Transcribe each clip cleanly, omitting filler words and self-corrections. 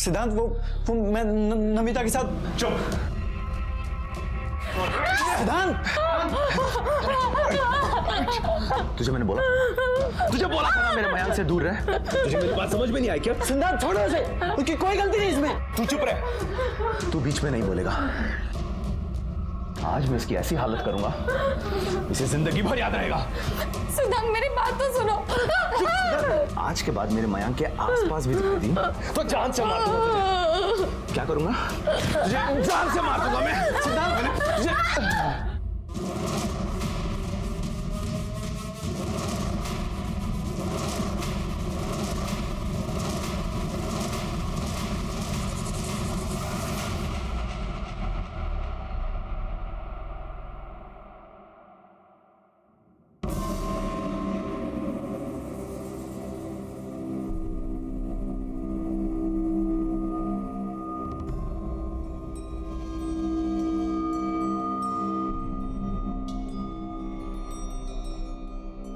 सिद्धांत वो मैं नमिता के साथ। चुप। सिद्धांत, तुझे मैंने बोला, तुझे बोला था ना मेरे मयांक से दूर रह। तुझे मेरी बात समझ में नहीं आई क्या? सिद्धांत छोड़ो उसे, उसकी कोई गलती नहीं इसमें। तू चुप रह, तू बीच में नहीं बोलेगा। आज मैं इसकी ऐसी हालत करूंगा, इसे जिंदगी भर याद रहेगा। सिद्धांत मेरी बात तो सुनो। आज के बाद मेरे मयांक के आसपास भी दिखाई दी तो जान से मार दूंगा तुझे। क्या करूंगा? तुझे जान से मार दूंगा मैं। सिद्धांत,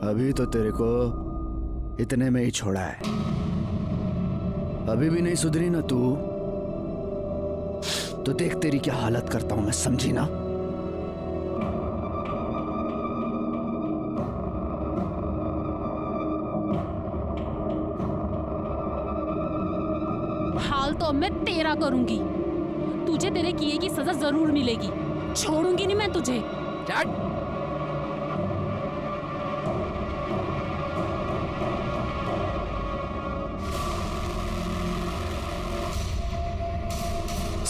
अभी तो तेरे को इतने में ही छोड़ा है, अभी भी नहीं सुधरी ना तू, तो देख तेरी क्या हालत करता हूं मैं, समझी ना? हाल तो अब मैं तेरा करूंगी, तुझे तेरे किए की सजा जरूर मिलेगी, छोड़ूंगी नहीं मैं तुझे।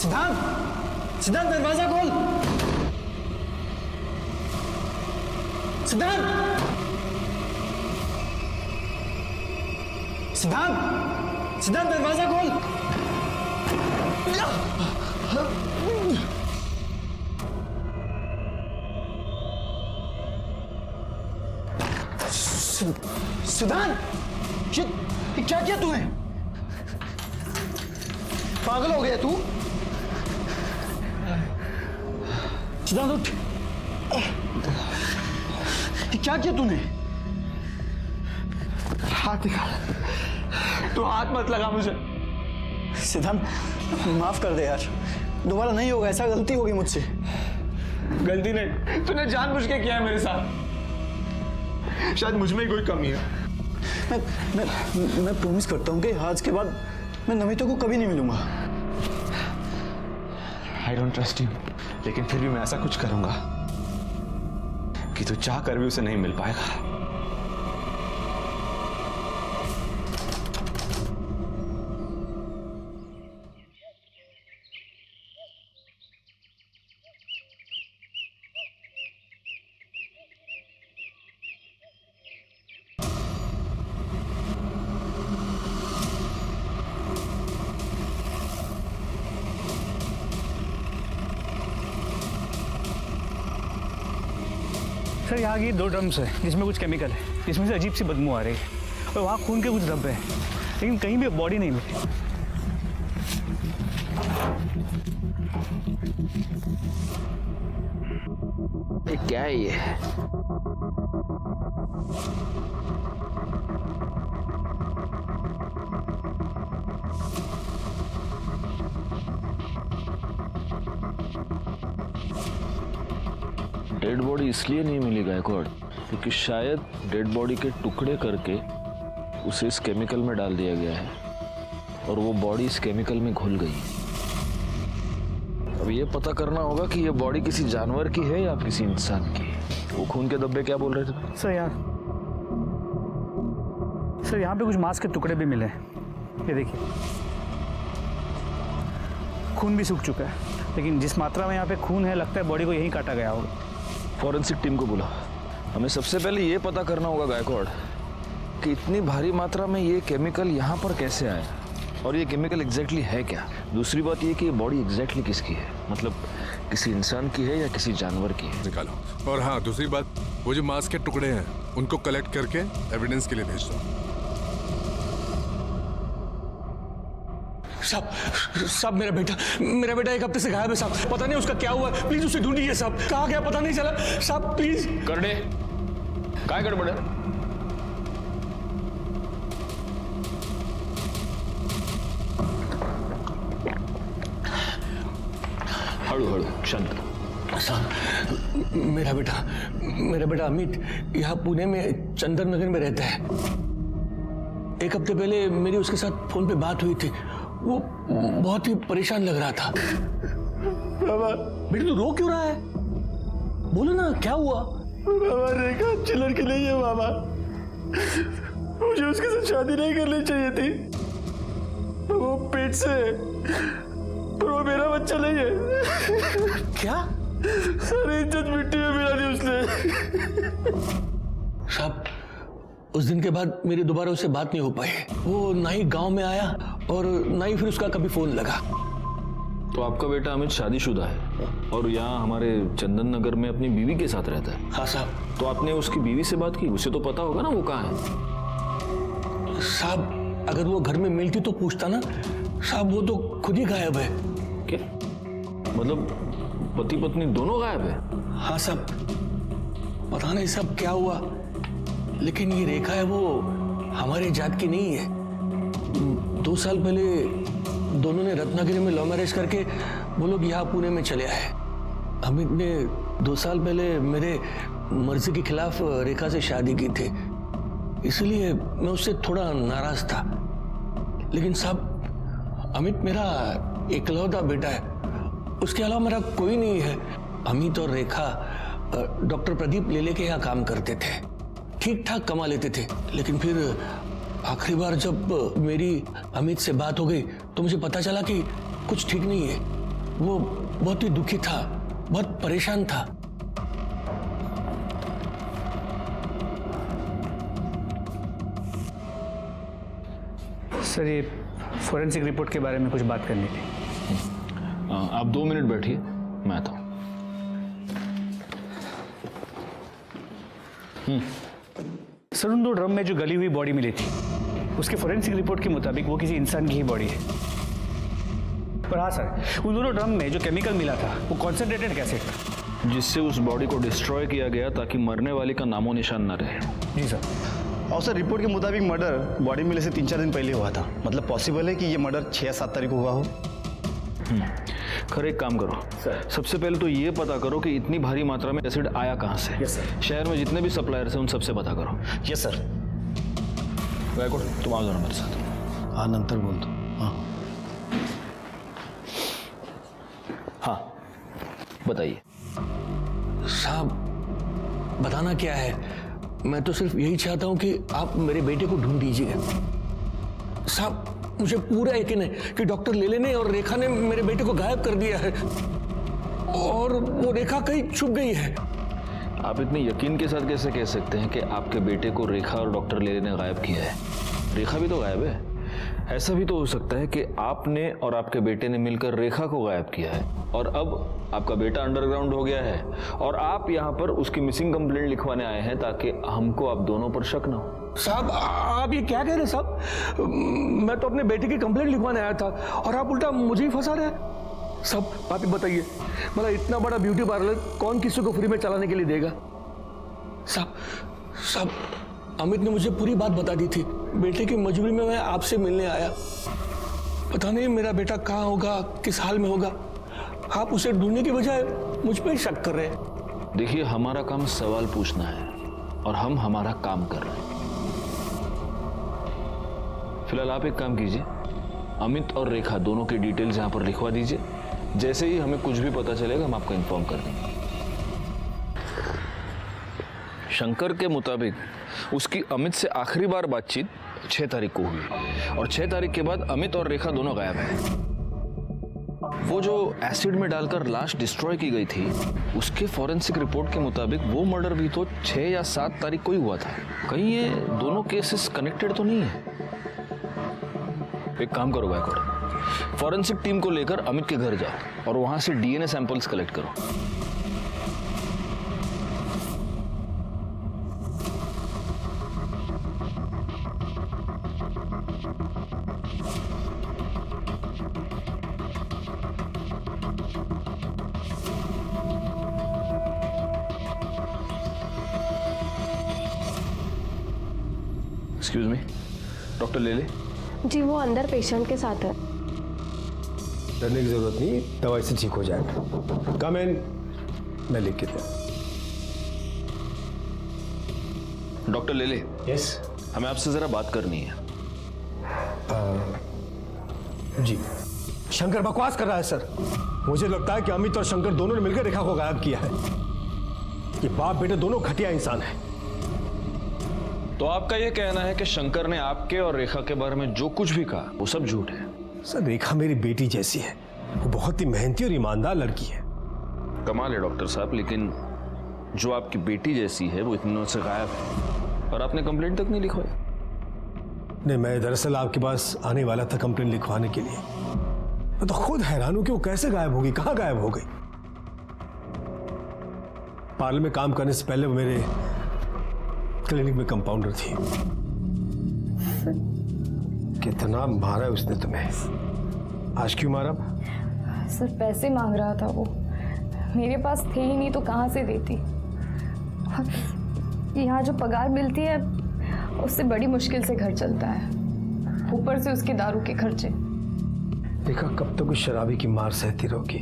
सिद्धांत, सिद्धांत दरवाजा खोल। सिद्धांत, सिद्धांत, सिद्धांत दरवाजा खोल। सिद्धांत, ये क्या किया तूने? पागल हो गया तू? सिद्धांत उठ, क्या किया तूने? हाथ निकाल, तू हाथ मत लगा मुझे। सिद्धांत माफ कर दे यार, दोबारा नहीं होगा ऐसा, गलती होगी मुझसे। गलती नहीं, तूने जानबूझ के किया है मेरे साथ। शायद मुझ में ही कोई कमी है। मैं प्रॉमिस करता हूँ कि आज के बाद मैं नमिता को कभी नहीं मिलूंगा। I don't trust you, लेकिन फिर भी मैं ऐसा कुछ करूंगा कि तू चाह कर भी उसे नहीं मिल पाएगा। सर यहाँ की 2 ड्रम्स है जिसमें कुछ केमिकल है, जिसमें से अजीब सी बदबू आ रही है, और वहाँ खून के कुछ धब्बे हैं, लेकिन कहीं भी बॉडी नहीं मिली। क्या है ये? डेड बॉडी इसलिए नहीं मिली गायकवाड़ क्योंकि शायद डेड बॉडी के टुकड़े करके उसे इस केमिकल में डाल दिया गया है और वो बॉडी इस केमिकल में घुल गई। अब ये पता करना होगा कि ये बॉडी किसी जानवर की है या किसी इंसान की। वो खून के धब्बे क्या बोल रहे थे? सर यहाँ पे कुछ मांस के टुकड़े भी मिले हैं, ये देखिए। खून भी सूख चुका है, लेकिन जिस मात्रा में यहाँ पे खून है लगता है बॉडी को यहीं काटा गया होगा। फॉरेंसिक टीम को बुला। हमें सबसे पहले ये पता करना होगा गायकवाड़ कि इतनी भारी मात्रा में ये केमिकल यहाँ पर कैसे आया और ये केमिकल एग्जैक्टली है क्या। दूसरी बात ये कि ये बॉडी एग्जैक्टली किसकी है, मतलब किसी इंसान की है या किसी जानवर की है। निकालो। और हाँ, दूसरी बात, वो जो मांस के टुकड़े हैं उनको कलेक्ट करके एविडेंस के लिए भेज दो। साहब मेरा बेटा 1 हफ्ते से गायब है साहब, पता नहीं उसका क्या हुआ, प्लीज उसे ढूंढिए साहब, कहाँ गया पता नहीं चला साहब, प्लीज। करडे काय गड़बड़ है? हड़ू हड़ू शांत। साहब मेरा बेटा अमित यहाँ पुणे में चंदन नगर में रहता है। एक हफ्ते पहले मेरी उसके साथ फोन पे बात हुई थी। वो बहुत ही परेशान लग रहा था। बाबा बेटा तू रो क्यों रहा है? बोलो ना क्या हुआ? बाबा रेखा अच्छी लड़की नहीं है बाबा, मुझे उसके साथ शादी नहीं करनी चाहिए थी। वो पेट से है पर वो मेरा बच्चा नहीं है। क्या? सारी इज्जत मिट्टी में मिला दी उसने। साहब उस दिन के बाद मेरी दोबारा उससे बात नहीं हो पाई। वो ना ही गांव में आया और ना ही फिर उसका कभी फोन लगा। तो आपका बेटा अमित शादीशुदा है और यहाँ हमारे चंदन नगर में अपनी बीवी के साथ रहता है। हाँ साहब। तो आपने उसकी बीवी से बात की? उसे तो पता होगा ना वो कहाँ है। साहब अगर वो घर में मिलती तो पूछता ना। साहब वो तो खुद ही गायब है। क्या मतलब पति पत्नी दोनों गायब है? हाँ साहब पता नहीं सब क्या हुआ, लेकिन ये रेखा है वो हमारे जात की नहीं है। 2 साल पहले दोनों ने रत्नागिरी में लव मैरिज करके वो लोग यहाँ पुणे में चले आए। अमित ने 2 साल पहले मेरे मर्जी के खिलाफ रेखा से शादी की थी, इसलिए मैं उससे थोड़ा नाराज था। लेकिन साहब अमित मेरा इकलौता बेटा है, उसके अलावा मेरा कोई नहीं है। अमित और रेखा डॉक्टर प्रदीप लेले के यहाँ काम करते थे, ठीक ठाक कमा लेते थे। लेकिन फिर आखिरी बार जब मेरी अमित से बात हो गई तो मुझे पता चला कि कुछ ठीक नहीं है। वो बहुत ही दुखी था, बहुत परेशान था। सर ये फोरेंसिक रिपोर्ट के बारे में कुछ बात करनी थी। आप 2 मिनट बैठिए, मैं आता हूँ। सर उन 2 ड्रम में जो गली हुई बॉडी मिली थी उसके फोरेंसिक रिपोर्ट के मुताबिक वो किसी इंसान की ही बॉडी है। पर हाँ सर उन दोनों ड्रम में जो केमिकल मिला था वो कॉन्सेंट्रेटेड एसिड था, जिससे उस बॉडी को डिस्ट्रॉय किया गया ताकि मरने वाले का नामो निशान न रहे। जी सर। और सर रिपोर्ट के मुताबिक मर्डर बॉडी मिलने से 3-4 दिन पहले हुआ था। मतलब पॉसिबल है कि ये मर्डर 6 या 7 तारीख को हुआ हो। खैर एक काम करो सर, सबसे पहले तो ये पता करो कि इतनी भारी मात्रा में एसिड आया कहाँ से। Yes sir. शहर में जितने भी सप्लायर्स हैं उन सबसे पता करो। Yes sir. गायकवाड़ तुम आओ जरा मेरे साथ। हाँ नंतर बोल दो। हाँ बताइए। साहब बताना क्या है, मैं तो सिर्फ यही चाहता हूं कि आप मेरे बेटे को ढूंढ दीजिए। साहब मुझे पूरा यकीन है कि डॉक्टर लेले ने और रेखा ने मेरे बेटे को गायब कर दिया है और वो रेखा कहीं छुप गई है। आप इतने यकीन के साथ कैसे कह सकते हैं कि आपके बेटे को रेखा और डॉक्टर लेले ने गायब किया है? रेखा भी तो गायब है। ऐसा भी तो हो सकता है कि आपने और आपके बेटे ने मिलकर रेखा को गायब किया है और अब आपका बेटा अंडरग्राउंड हो गया है और आप यहाँ पर उसकी मिसिंग कंप्लेंट लिखवाने आए हैं ताकि हमको आप दोनों पर शक ना हो। साहब आप ये क्या कह रहे हैं साहब? मैं तो अपने बेटे की कंप्लेंट लिखवाने आया था और आप उल्टा मुझे ही फंसा रहे हैं। साहब आप ही बताइए, मतलब इतना बड़ा ब्यूटी पार्लर कौन किसी को फ्री में चलाने के लिए देगा? साहब अमित ने मुझे पूरी बात बता दी थी। बेटे की मजबूरी में मैं आपसे मिलने आया। पता नहीं मेरा बेटा कहाँ होगा, किस हाल में होगा। आप उसे ढूंढने की बजाय मुझ पर शक कर रहे हैं। देखिए हमारा काम सवाल पूछना है और हम हमारा काम कर रहे हैं। फिलहाल आप एक काम कीजिए, अमित और रेखा दोनों की डिटेल्स यहाँ पर लिखवा दीजिए। जैसे ही हमें कुछ भी पता चलेगा हम आपको इन्फॉर्म कर देंगे। शंकर के मुताबिक उसकी अमित से आखिरी बार बातचीत 6 तारीख को हुई और 6 तारीख के बाद अमित और रेखा दोनों गायब हैं। वो जो एसिड में डालकर लाश डिस्ट्रॉय की गई थी उसके फॉरेंसिक रिपोर्ट के मुताबिक वो मर्डर भी तो 6 या 7 तारीख को ही हुआ था। कहीं ये दोनों केसेस कनेक्टेड तो नहीं है? एक काम करो गायकवाड़, फॉरेंसिक टीम को लेकर अमित के घर जाओ और वहां से डीएनए सैंपल्स कलेक्ट करो। एक्सक्यूज मी, डॉक्टर लेले? जी वो अंदर पेशेंट के साथ है। डरने की जरूरत नहीं, दवाई से ठीक हो जाएगा। कम इन, मैं लिख के दे। डॉक्टर ले ले। यस हमें आपसे जरा बात करनी है। जी। शंकर बकवास कर रहा है सर। मुझे लगता है कि अमित और शंकर दोनों ने मिलकर रेखा को गायब किया है। ये बाप बेटे दोनों घटिया इंसान हैं। तो आपका यह कहना है कि शंकर ने आपके और रेखा के बारे में जो कुछ भी कहा वो सब झूठ है? सर रेखा मेरी बेटी जैसी है, वो बहुत ही मेहनती और ईमानदार लड़की है। कमाल है डॉक्टर साहब, लेकिन जो आपकी बेटी जैसी है वो इतने दिनों से गायब है और आपने कंप्लेंट तक नहीं लिखवाई। नहीं, मैं दरअसल आपके पास आने वाला था कंप्लेंट लिखवाने के लिए। मैं तो खुद हैरान हूं कि वो कैसे गायब होगी, कहां गायब हो गई। पार्लर में काम करने से पहले वो मेरे क्लिनिक में कंपाउंडर थी। कितना मारा है उसने तुम्हें? आज क्यों मारा? सर पैसे मांग रहा था वो, मेरे पास थे ही नहीं तो कहाँ से देती। यहाँ जो पगार मिलती है उससे बड़ी मुश्किल से घर चलता है, ऊपर से उसके दारू के खर्चे। देखा कब तक उस शराबी की मार सहती रहोगी?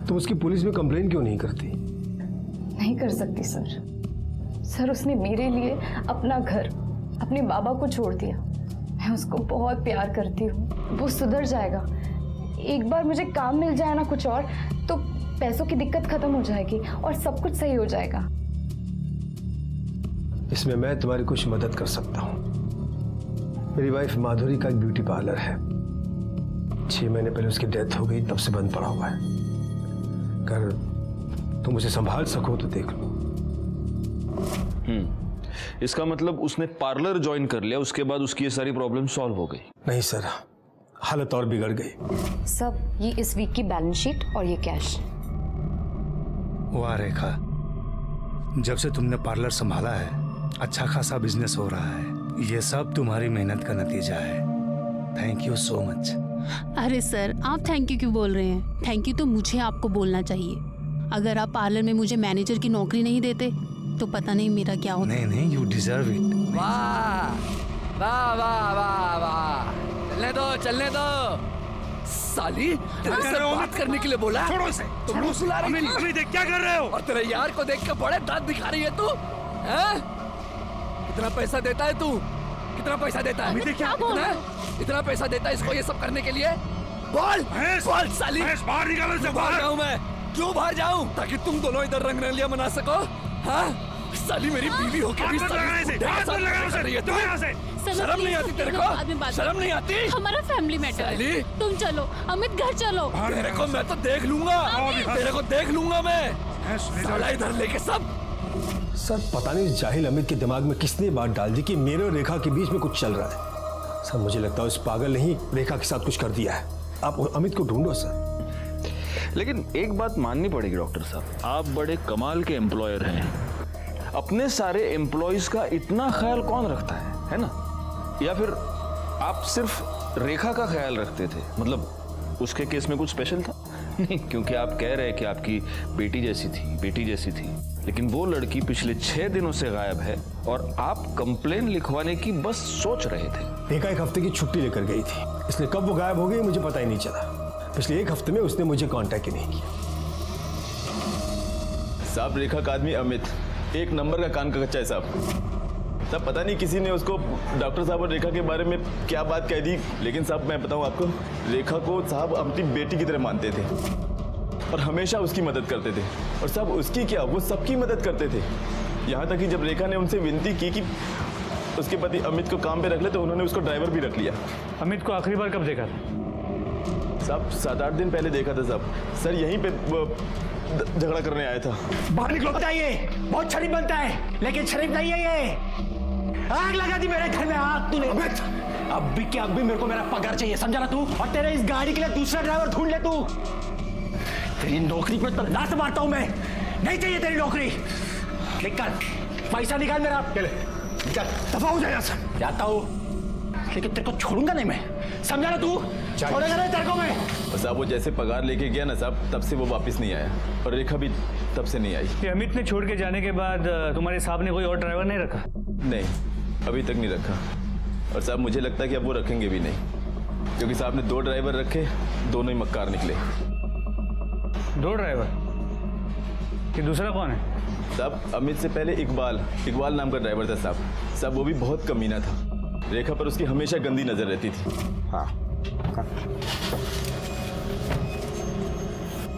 तुम उसकी पुलिस में कंप्लेन क्यों नहीं करती? नहीं कर सकती सर। सर उसने मेरे लिए अपना घर, अपने बाबा को छोड़ दिया। मैं उसको बहुत प्यार करती हूँ, वो सुधर जाएगा। एक बार मुझे काम मिल जाए ना कुछ और, तो पैसों की दिक्कत खत्म हो जाएगी और सब कुछ सही हो जाएगा। इसमें मैं तुम्हारी कुछ मदद कर सकता हूँ। मेरी वाइफ माधुरी का एक ब्यूटी पार्लर है। 6 महीने पहले उसकी डेथ हो गई, तब से बंद पड़ा हुआ है। अगर तुम उसे संभाल सको तो देख लो। इसका मतलब उसने पार्लर ज्वाइन कर लिया, उसके बाद उसकी ये सारी प्रॉब्लम सॉल्व हो गई? नहीं सर, हालत और बिगड़ गई। सब ये इस वीक की बैलेंस शीट और ये कैश। वाह रेखा, जब से तुमने पार्लर संभाला है अच्छा खासा बिजनेस हो रहा है। ये सब तुम्हारी मेहनत का नतीजा है। Thank you so much. अरे सर, आप थैंक यू क्यों बोल रहे हैं? थैंक यू तो मुझे आपको बोलना चाहिए। अगर आप पार्लर में मुझे मैनेजर की नौकरी नहीं देते तो पता नहीं मेरा क्या होता। नहीं नहीं, यू डिजर्व इट। वाह वाह वाह वाह वाह, चलने दो साली, तेरे से बात करने के लिए बोला। छोड़ो इसे, तुम बुला रही थी। अभी देख क्या कर रहे हो? और तेरे यार को देख के बड़े दांत दिखा रही है तू, हैं? कितना पैसा देता है तू? कितना पैसा देता है? इतना पैसा देता है इसको ये सब करने के लिए? बोल बोल साली, बाहर निकालो इसे। बाहर जाऊं मैं? क्यों बाहर जाऊं? ताकि तुम दोनों इधर रंगरलियां मना सको? हाँ साली, मेरी बीवी होके भी शर्म नहीं आती तेरे को? शर्म नहीं आती? हमारा फैमिली मैटर है। तुम चलो अमित, घर चलो। तेरे को मैं तो देख लूंगा, तेरे को देख लूंगा मैं। साला इधर लेके सब। सर पता नहीं इस जाहिल अमित के दिमाग में किसने बात डाल दी कि मेरे और रेखा के बीच में कुछ चल रहा है। सर मुझे लगता है उस पागल ने ही रेखा के साथ कुछ कर दिया है। आप अमित को ढूंढो सर। लेकिन एक बात माननी पड़ेगी डॉक्टर साहब, आप बड़े कमाल के एम्प्लॉयर हैं। अपने सारे एम्प्लॉयज का इतना ख्याल कौन रखता है ना? या फिर आप सिर्फ रेखा का ख्याल रखते थे? मतलब उसके केस में कुछ स्पेशल था? नहीं, क्योंकि आप कह रहे हैं कि आपकी बेटी जैसी थी, लेकिन वो लड़की पिछले 6 दिनों से गायब है और आप कंप्लेन लिखवाने की बस सोच रहे थे। रेखा 1 हफ्ते की छुट्टी लेकर गई थी, इसलिए कब वो गायब हो गई मुझे पता ही नहीं चला। पिछले 1 हफ्ते में उसने मुझे कांटेक्ट ही नहीं किया। साहब रेखा का आदमी अमित एक नंबर का कान का कच्चा है साहब। साहब पता नहीं किसी ने उसको डॉक्टर साहब और रेखा के बारे में क्या बात कह दी, लेकिन साहब मैं बताऊं आपको, रेखा को साहब अपनी बेटी की तरह मानते थे और हमेशा उसकी मदद करते थे। और साहब उसकी क्या, वो सबकी मदद करते थे। यहाँ तक कि जब रेखा ने उनसे विनती की कि उसके पति अमित को काम पे रख ले तो उन्होंने उसको ड्राइवर भी रख लिया। अमित को आखिरी बार कब देखा था? साहब 7-8 दिन पहले देखा था साहब। सर यहीं पे झगड़ा करने आया था। बाहर निकलो। बताइए, बहुत शरीफ बनता है लेकिन शरीफ नहीं है ये। आग लगा दी मेरे घर में, आग तूने। अब भी क्या, अब भी मेरे को मेरा पगार चाहिए, समझा ना तू? और तेरे इस गाड़ी के लिए दूसरा ड्राइवर ढूंढ ले तू। तेरी नौकरी पे तो लात मारता हूं मैं। नहीं चाहिए तेरी नौकरी। निकल, पैसा निकाल मेरा। निकल, दफा हो जाएगा सर। जाता हूं, लेकिन तेरे को छोड़ूंगा नहीं मैं, समझा ना तू? छोड़ेगा नहीं तेरे को मैं। साहब वो जैसे पगार लेके गया ना साहब, तब से वो वापस नहीं आया और रेखा भी तब से नहीं आई। ये अमित ने छोड़ के जाने के बाद तुम्हारे साहब ने कोई और ड्राइवर नहीं रखा? नहीं, अभी तक नहीं रखा। और साहब मुझे लगता है कि अब वो रखेंगे भी नहीं। क्योंकि साहब ने 2 ड्राइवर रखे, दोनों ही मक्कार निकले। 2 ड्राइवर? कि दूसरा कौन है? साहब अमित से पहले इकबाल नाम का ड्राइवर था साहब, वो भी बहुत कमीना था। रेखा पर उसकी हमेशा गंदी नजर रहती थी। हाँ।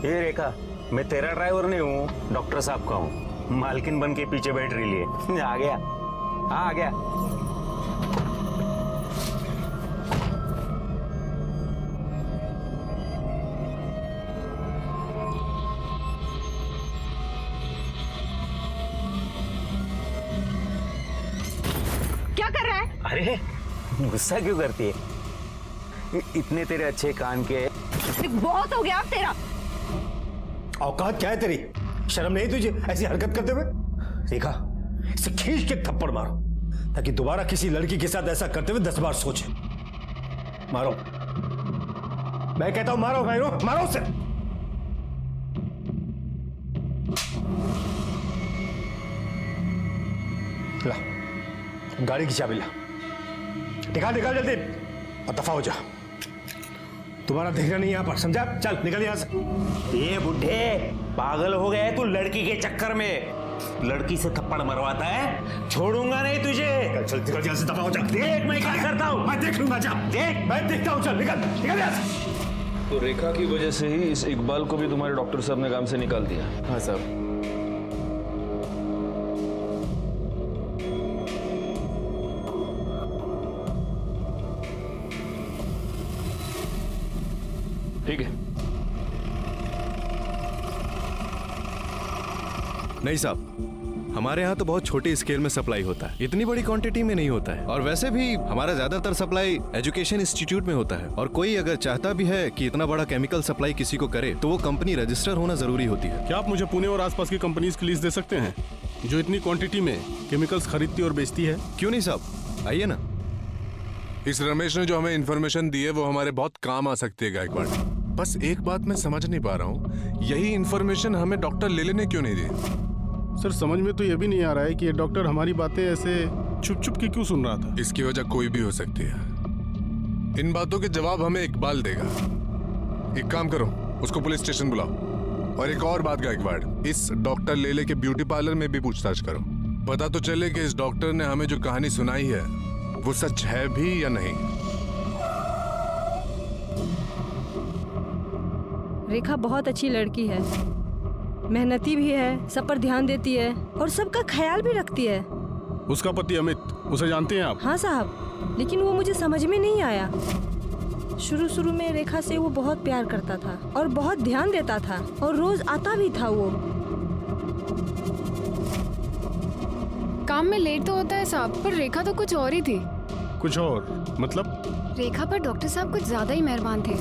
ये रेखा, मैं तेरा ड्राइवर नहीं हूँ, डॉक्टर साहब का हूँ। मालकिन बन के पीछे बैठ रही है। आ गया, आ गया। क्या कर रहा है? अरे गुस्सा क्यों करती है? इतने तेरे अच्छे कान के। बहुत हो गया अब तेरा। औकात क्या है तेरी? शर्म नहीं तुझे ऐसी हरकत करते हुए? रेखा, इसे खींच के थप्पड़ मारो ताकि दोबारा किसी लड़की के साथ ऐसा करते हुए 10 बार सोचे। मारो, मैं कहता हूं मारो, मारो उसे। ला, गाड़ी की चाबी ला, निकाल जल्दी और दफा हो जा। तुम्हारा देखना नहीं यहां पर, समझा? चल निकल यहां से। ये बुढ़े पागल हो गए तू लड़की के चक्कर में। लड़की से थप्पड़ मरवाता है, छोड़ूंगा नहीं तुझे। चल यहां से, दफा हो जा। देख मैं क्या करता हूं। मैं देख लूंगा, जा देख। मैं देखता हूं। चल निकल यहां से। तो रेखा की वजह से ही इस इकबाल को भी तुम्हारे डॉक्टर साहब ने काम से निकाल दिया? हाँ साहब। ठीक है। नहीं साहब, हमारे यहाँ तो बहुत छोटी स्केल में सप्लाई होता है, इतनी बड़ी क्वांटिटी में नहीं होता है। और वैसे भी हमारा ज्यादातर सप्लाई एजुकेशन इंस्टीट्यूट में होता है। और कोई अगर चाहता भी है कि इतना बड़ा केमिकल सप्लाई किसी को करे तो वो कंपनी रजिस्टर होना जरूरी होती है। क्या आप मुझे पुणे और आसपास की कंपनीज की लिस्ट दे सकते हैं जो इतनी क्वांटिटी में केमिकल्स खरीदती और बेचती है? क्यों नहीं साहब, आइए ना। इस रमेश ने जो हमें इन्फॉर्मेशन दी है वो हमारे बहुत काम आ सकती है गायकवाड़। बस एक बात मैं समझ नहीं पा रहा हूँ, यही इन्फॉर्मेशन हमें डॉक्टर लेले ने क्यों नहीं दी? सर समझ में तो ये भी नहीं आ रहा है कि ये डॉक्टर हमारी बातें ऐसे छुप के क्यों सुन रहा था। इसकी वजह कोई भी हो सकती है। इन बातों के जवाब हमें इकबाल देगा। एक काम करो, उसको पुलिस स्टेशन बुलाओ। और एक और बात गायकवाड़, इस डॉक्टर लेले के ब्यूटी पार्लर में भी पूछताछ करो। पता तो चले कि इस डॉक्टर ने हमें जो कहानी सुनाई है वो सच है भी या नहीं। रेखा बहुत अच्छी लड़की है, मेहनती भी है, सब पर ध्यान देती है और सबका ख्याल भी रखती है। उसका पति अमित, उसे जानते हैं आप? हाँ साहब, लेकिन वो मुझे समझ में नहीं आया। शुरू में रेखा से वो बहुत प्यार करता था और बहुत ध्यान देता था और रोज आता भी था। वो काम में लेट तो होता है साहब, पर रेखा तो कुछ और ही थी। कुछ और मतलब? रेखा पर डॉक्टर साहब कुछ ज्यादा ही मेहरबान थे।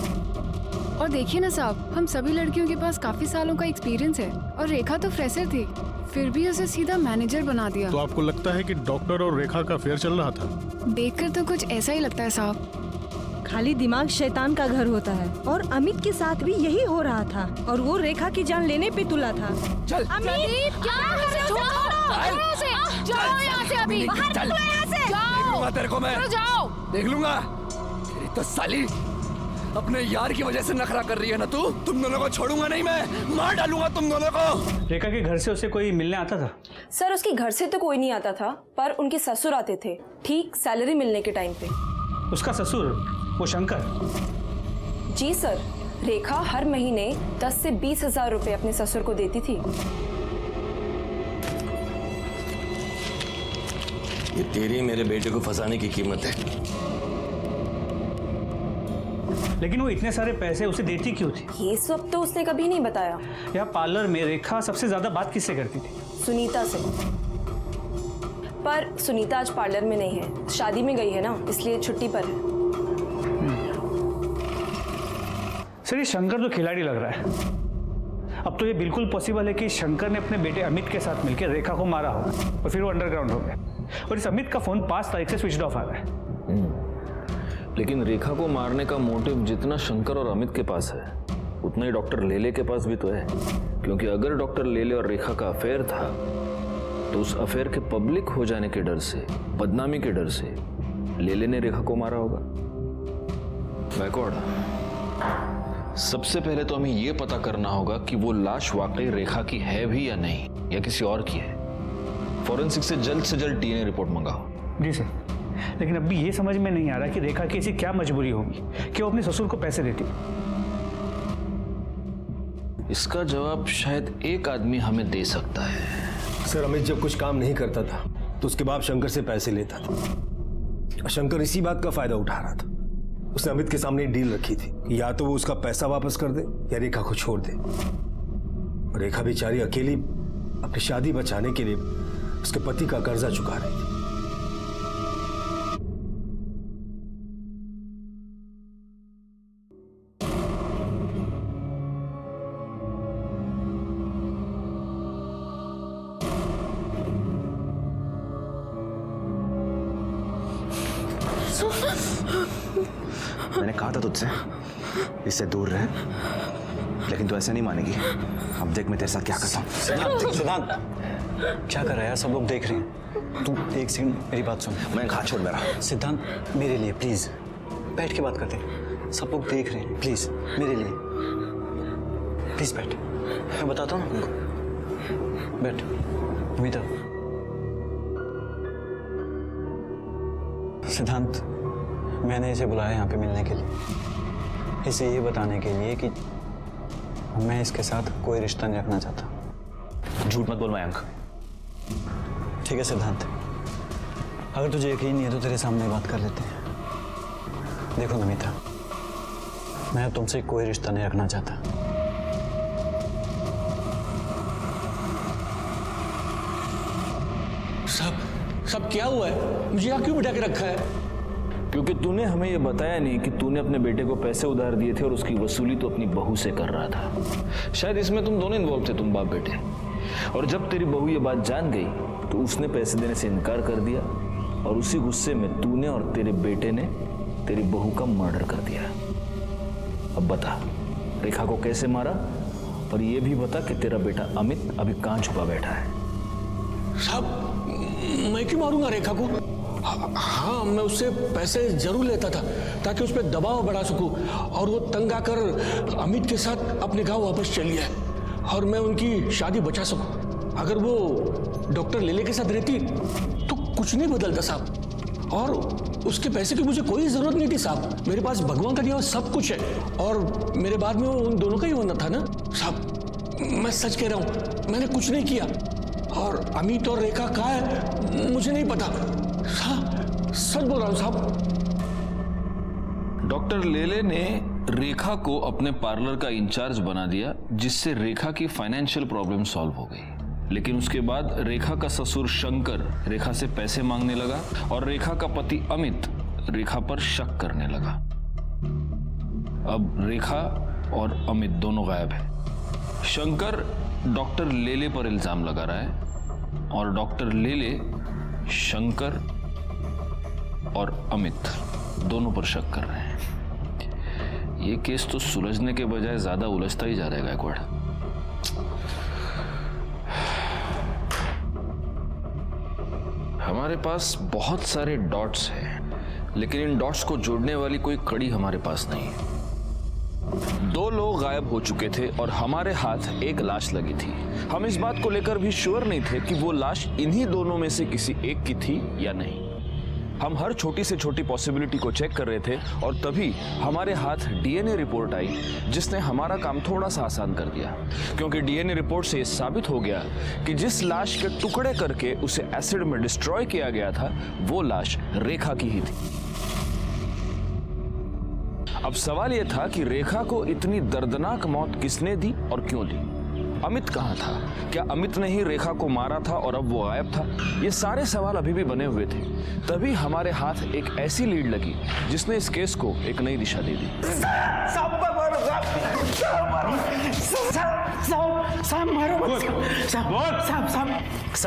और देखिए ना साहब, हम सभी लड़कियों के पास काफी सालों का एक्सपीरियंस है और रेखा तो फ्रेशर थी, फिर भी उसे सीधा मैनेजर बना दिया। तो आपको लगता है कि डॉक्टर और रेखा का अफेयर चल रहा था? देखकर तो कुछ ऐसा ही लगता है साहब। खाली दिमाग शैतान का घर होता है और अमित के साथ भी यही हो रहा था और वो रेखा की जान लेने पे तुला था। चल अमित, जाओ यहाँ से अभी, चल देख लूंगा तेरे को मैं। जाओ, देख लूंगा। तेरी तो साली अपने यार की वजह से नखरा कर रही है ना तू। तुम दोनों को छोड़ूंगा नहीं मैं, मार डालूंगा तुम दोनों को। रेखा के घर से उसे कोई मिलने आता था? सर उसके घर से तो कोई नहीं आता था, पर उनके ससुर आते थे ठीक सैलरी मिलने के टाइम पे। उसका ससुर वो शंकर? जी सर, रेखा हर महीने 10 से 20 हजार रुपए अपने ससुर को देती थी। ये तेरी मेरे बेटे को फंसाने की कीमत है। लेकिन वो इतने सारे पैसे उसे देती क्यों थी? ये सब तो उसने कभी नहीं बताया। यहाँ पार्लर में रेखा सबसे ज्यादा बात किससे करती थी? सुनीता से। पर सुनीता आज पार्लर में नहीं है, शादी में गई है ना, इसलिए छुट्टी पर है। सर ये शंकर तो खिलाड़ी लग रहा है। अब तो ये बिल्कुल पॉसिबल है कि शंकर ने अपने बेटे अमित के साथ मिलकर रेखा को मारा हो और फिर वो अंडरग्राउंड हो गया। और इस अमित का फोन 5 तारीख से स्विच ऑफ आ रहा है। लेकिन रेखा को मारने का मोटिव जितना शंकर और अमित के पास है उतना ही डॉक्टर लेले के पास भी तो है। क्योंकि अगर डॉक्टर लेले और रेखा का अफेयर था तो उस अफेयर के पब्लिक हो जाने के डर से, बदनामी के डर से लेले ने रेखा को मारा होगा। गायकवाड़, सबसे पहले तो हमें यह पता करना होगा कि वो लाश वाकई रेखा की है भी या नहीं, या किसी और की है। फॉरेंसिक से जल्द डीएनए रिपोर्ट मंगाओ। जी सर, लेकिन अभी ये समझ में नहीं आ रहा कि रेखा की ऐसी क्या मजबूरी होगी कि वो अपने ससुर को पैसे देती। इसका जवाब शायद एक आदमी हमें दे सकता है। सर, अमित जब कुछ काम नहीं करता था तो उसके बाप शंकर से पैसे लेता था, और शंकर इसी बात का फायदा उठा रहा था। उसने अमित के सामने एक डील रखी थी कि या तो वो उसका पैसा वापस कर दे या रेखा को छोड़ दे। और रेखा बेचारी अकेली अपनी शादी बचाने के लिए उसके पति का कर्जा चुका रही थी। मैंने कहा था तुझसे इससे दूर रहे, लेकिन तू ऐसे नहीं मानेगी। अब देख मैं तेरे साथ क्या करता हूँ। सिद्धांत, क्या कर रहा है यार? सब लोग देख रहे हैं। तू एक सेकंड मेरी बात सुन। मैं हाथ छोड़ मेरा। सिद्धांत, मेरे लिए प्लीज बैठ के बात करते हैं। सब लोग देख रहे हैं, प्लीज मेरे लिए प्लीज बैठ। मैं बताता हूँ ना, बैठ। अमिता, सिद्धांत, मैंने इसे बुलाया यहाँ पे मिलने के लिए, इसे ये बताने के लिए कि मैं इसके साथ कोई रिश्ता नहीं रखना चाहता। झूठ मत बोल मयंक। ठीक है सिद्धांत, अगर तुझे यकीन नहीं है तो तेरे सामने बात कर लेते हैं। देखो नमिता, मैं तुमसे कोई रिश्ता नहीं रखना चाहता। सब क्या हुआ है? मुझे यहाँ क्यों बिठा के रखा है? क्योंकि तूने हमें यह बताया नहीं कि तूने अपने बेटे को पैसे उधार दिए थे और उसकी वसूली तो अपनी बहू से कर रहा था। शायद इसमें तुम दोनों इन्वॉल्व थे, तुम बाप बेटे। और जब तेरी बहू ये बात जान गई तो उसने पैसे देने से इनकार कर दिया, और उसी गुस्से में तूने और तेरे बेटे ने तेरी बहू का मर्डर कर दिया। अब बता, रेखा को कैसे मारा, और ये भी बता कि तेरा बेटा अमित अभी कहाँ छुपा बैठा है। साहब, मैं क्यों मारूंगा रेखा को? हाँ, मैं उससे पैसे जरूर लेता था ताकि उस पर दबाव बढ़ा सकूं, और वो तंग आकर अमित के साथ अपने गांव वापस चली है और मैं उनकी शादी बचा सकूं। अगर वो डॉक्टर लेले के साथ रहती तो कुछ नहीं बदलता साहब, और उसके पैसे की मुझे कोई जरूरत नहीं थी साहब। मेरे पास भगवान का दिया हुआ सब कुछ है, और मेरे बाद में वो उन दोनों का ही होना था ना साहब। मैं सच कह रहा हूं, मैंने कुछ नहीं किया, और अमित और रेखा कहाँ है मुझे नहीं पता। सच बोल रहा हूं साहब। डॉक्टर लेले ने रेखा को अपने पार्लर का इंचार्ज बना दिया, जिससे रेखा की फाइनेंशियल प्रॉब्लम सॉल्व हो गई। लेकिन उसके बाद रेखा का ससुर शंकर रेखा से पैसे मांगने लगा, और रेखा का पति अमित रेखा पर शक करने लगा। अब रेखा और अमित दोनों गायब है। शंकर डॉक्टर लेले पर इल्जाम लगा रहा है, और डॉक्टर लेले शंकर और अमित दोनों पर शक कर रहे हैं। ये केस तो सुलझने के बजाय ज्यादा उलझता ही जा रहा है गायकवाड़। हमारे पास बहुत सारे डॉट्स हैं, लेकिन इन डॉट्स को जोड़ने वाली कोई कड़ी हमारे पास नहीं है। 2 लोग गायब हो चुके थे और हमारे हाथ एक लाश लगी थी। हम इस बात को लेकर भी श्योर नहीं थे कि वो लाश इन्हीं दोनों में से किसी एक की थी या नहीं। हम हर छोटी से छोटी पॉसिबिलिटी को चेक कर रहे थे, और तभी हमारे हाथ डीएनए रिपोर्ट आई, जिसने हमारा काम थोड़ा सा आसान कर दिया। क्योंकि डीएनए रिपोर्ट से ये साबित हो गया कि जिस लाश के टुकड़े करके उसे एसिड में डिस्ट्रॉय किया गया था, वो लाश रेखा की ही थी। अब सवाल यह था कि रेखा को इतनी दर्दनाक मौत किसने दी और क्यों दी? अमित कहाँ था? क्या अमित ने ही रेखा को मारा था और अब वो गायब था? ये सारे सवाल अभी भी बने हुए थे। तभी हमारे हाथ एक ऐसी लीड लगी जिसने इस केस को एक नई दिशा दे दी। सब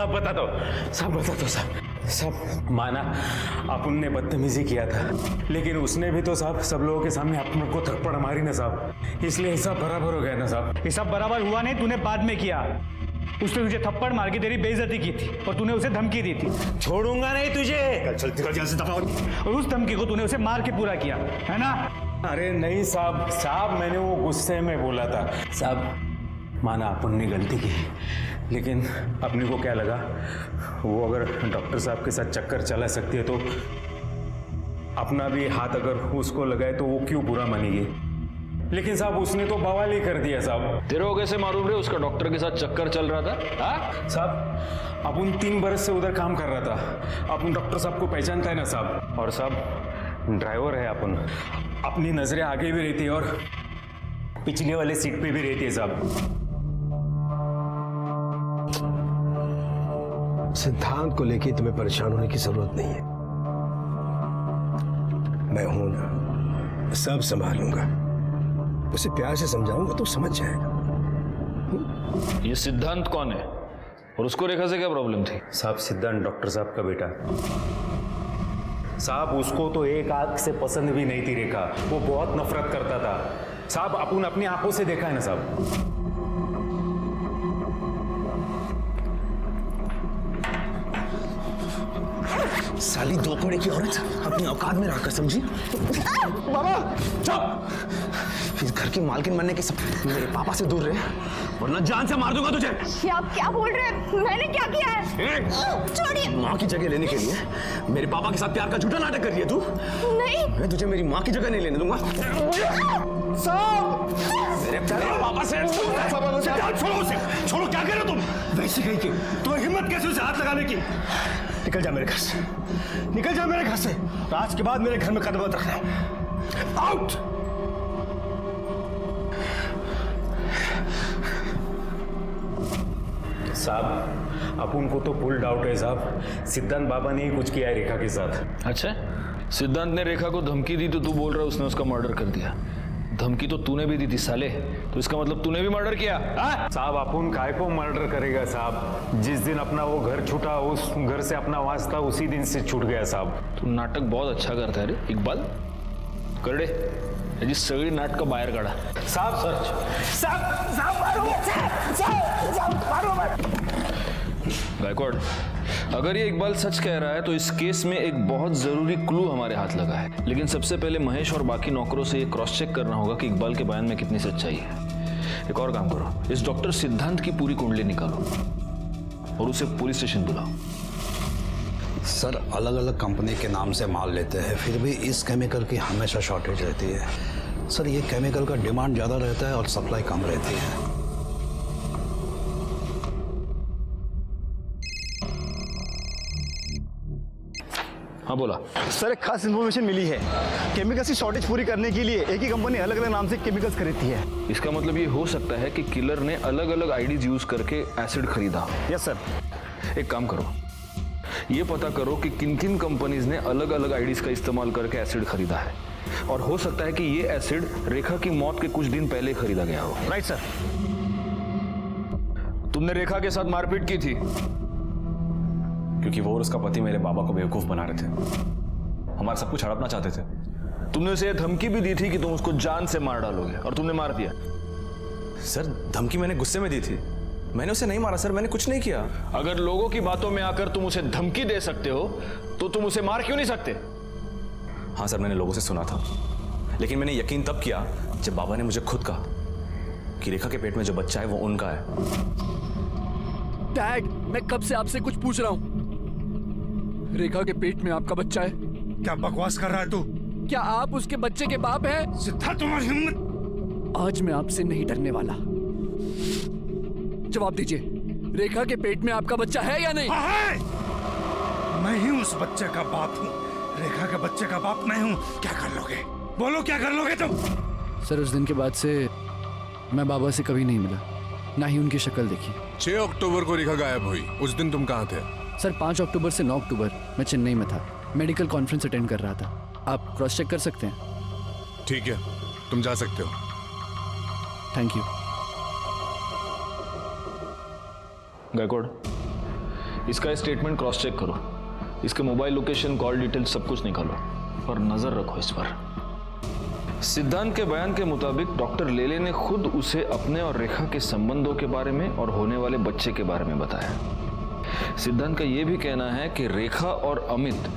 बता दो साहब। सब माना अपन ने बदतमीजी किया था, लेकिन उसने भी तो साहब सब लोगों के सामने अपन को थप्पड़ मारी ना साहब, इसलिए सब बराबर हो गया ना साहब। ये सब बराबर हुआ नहीं, तूने बाद में किया। उसने तुझे थप्पड़ मार के तेरी बेइज्जती की थी, और तूने उसे धमकी दी थी। छोड़ूंगा नहीं तुझे, और उस धमकी को तूने उसे मार के पूरा किया है ना? अरे नहीं साहब, साहब मैंने वो गुस्से में बोला था। साहब माना अपन ने गलती की, लेकिन अपने को क्या लगा वो अगर डॉक्टर साहब के साथ चक्कर चला सकती है तो अपना भी हाथ अगर उसको लगाए तो वो क्यों बुरा मानेगी। लेकिन साहब उसने तो बवाल ही कर दिया साहब। तेरे को कैसे मालूम रे उसका डॉक्टर के साथ चक्कर चल रहा था? हाँ साहब अपन 3 बरस से उधर काम कर रहा था, अपन डॉक्टर साहब को पहचानता है ना साहब। और साहब ड्राइवर है अपन, अपनी नजरें आगे भी रहती है और पिछले वाले सीट पे भी रहती है साहब। सिद्धांत को लेके तुम्हें परेशान होने की जरूरत नहीं है, मैं हूं ना, सब संभालूंगा। उसे प्यार से समझाऊंगा तो समझ जाएगा। ये सिद्धांत कौन है और उसको रेखा से क्या प्रॉब्लम थी? साहब सिद्धांत डॉक्टर साहब का बेटा साहब, उसको तो एक आंख से पसंद भी नहीं थी रेखा, वो बहुत नफरत करता था साहब। अपन अपनी आंखों से देखा है ना साहब। साली 2 कौड़े की औरत अपनी औकात में रहकर, समझी? बाबा चुप! इस घर की मालकिन बनने के सब मेरे पापा से दूर रहे, वरना जान से मार दूंगा तुझे। ये आप क्या बोल रहे हैं? मैंने क्या किया है? छोड़िए। माँ की जगह लेने के लिए मेरे पापा के साथ प्यार का झूठा नाटक कर रही है तू? नहीं, मैं तुझे मेरी माँ की जगह नहीं लेने दूंगा। साहब मेरे प्यारे पापा से छोड़ो उसे, छोड़ो। क्या कर रहे हो तुम? वैसे कहीं की तुम्हें हिम्मत कैसे उसे हाथ लगाने की? निकल जा मेरे घर से, निकल जा मेरे घर से। आज के बाद मेरे घर में कदम मत रखना। आउट। साहब अपन को तो फुल डाउट है साहब, सिद्धांत बाबा ने ही कुछ किया है रेखा के साथ। अच्छा, सिद्धांत ने रेखा को धमकी दी तो तू बोल रहा है उसने उसका मर्डर कर दिया। धमकी तो तूने भी दी थी साले, तो इसका मतलब तूने भी मर्डर किया? साहब अपन काय को मर्डर करेगा साहब? जिस दिन अपना वो घर छूटा, उस घर से अपना वास्ता उसी दिन से छूट गया साहब। तू नाटक बहुत अच्छा करता है रे इकबाल। करडे याची सगळी नाटकं बाहेर काढा। साहब गायकवाड़, अगर ये इकबाल सच कह रहा है तो इस केस में एक बहुत जरूरी क्लू हमारे हाथ लगा है। लेकिन सबसे पहले महेश और बाकी नौकरों से ये क्रॉस चेक करना होगा कि इकबाल के बयान में कितनी सच्चाई है। एक और काम करो, इस डॉक्टर सिद्धांत की पूरी कुंडली निकालो और उसे पुलिस स्टेशन बुलाओ। सर अलग अलग कंपनी के नाम से माल लेते हैं, फिर भी इस केमिकल की हमेशा शॉर्टेज रहती है। सर ये केमिकल का डिमांड ज़्यादा रहता है और सप्लाई कम रहती है। हाँ बोला सर, एक खास इन्फॉर्मेशन मिली है। केमिकल्स की शॉर्टेज पूरी करने के लिए एक ही कंपनी अलग अलग नाम से केमिकल्स खरीदती है। इसका मतलब ये हो सकता है कि किलर ने अलग अलग आईडीज यूज करके एसिड खरीदा। Yes sir. एक काम करो, ये पता करो कि किन किन कंपनीज ने अलग अलग आईडीज का इस्तेमाल करके एसिड खरीदा है, और हो सकता है कि ये एसिड रेखा की मौत के कुछ दिन पहले खरीदा गया हो। Right sir. तुमने रेखा के साथ मारपीट की थी क्योंकि वो और उसका पति मेरे बाबा को बेवकूफ बना रहे थे, हमारा सब कुछ हड़पना चाहते थे। तुमने उसे धमकी भी दी थी कि तुम उसको जान से मार डालोगे, और तुमने मार दिया। सर धमकी मैंने गुस्से में दी थी, मैंने उसे नहीं मारा सर, मैंने कुछ नहीं किया। अगर लोगों की बातों में आकर तुम उसे धमकी दे सकते हो तो तुम उसे मार क्यों नहीं सकते? हाँ सर, मैंने लोगों से सुना था, लेकिन मैंने यकीन तब किया जब बाबा ने मुझे खुद कहा कि रेखा के पेट में जो बच्चा है वो उनका है। डैड, मैं कब से आपसे कुछ पूछ रहा हूँ। रेखा के पेट में आपका बच्चा है? क्या बकवास कर रहा है तू? क्या आप उसके बच्चे के बाप हैं? सिद्धार्थ, तुम्हारी हिम्मत! आज मैं आपसे नहीं डरने वाला। जवाब दीजिए, रेखा के पेट में आपका बच्चा है या नहीं? हाँ है। मैं ही उस बच्चे का बाप हूँ, रेखा के बच्चे का बाप मैं हूँ। क्या कर लोगे? बोलो क्या कर लोगे तुम? सर उस दिन के बाद से मैं बाबा से कभी नहीं मिला, ना ही उनकी शक्ल देखी। 6 अक्टूबर को रेखा गायब हुई, उस दिन तुम कहाँ थे? सर 5 अक्टूबर से 9 अक्टूबर मैं चेन्नई में था, मेडिकल कॉन्फ्रेंस अटेंड कर रहा था। आप क्रॉस चेक कर सकते हैं। ठीक है, तुम जा सकते हो। Thank you. गायकवाड़, इसका स्टेटमेंट क्रॉस चेक करो, इसके मोबाइल लोकेशन, कॉल डिटेल सब कुछ निकालो और नजर रखो इस पर। सिद्धांत के बयान के मुताबिक डॉक्टर लेले ने खुद उसे अपने और रेखा के संबंधों के बारे में और होने वाले बच्चे के बारे में बताया। सिद्धांत का ये भी कहना है कि रेखा और अमित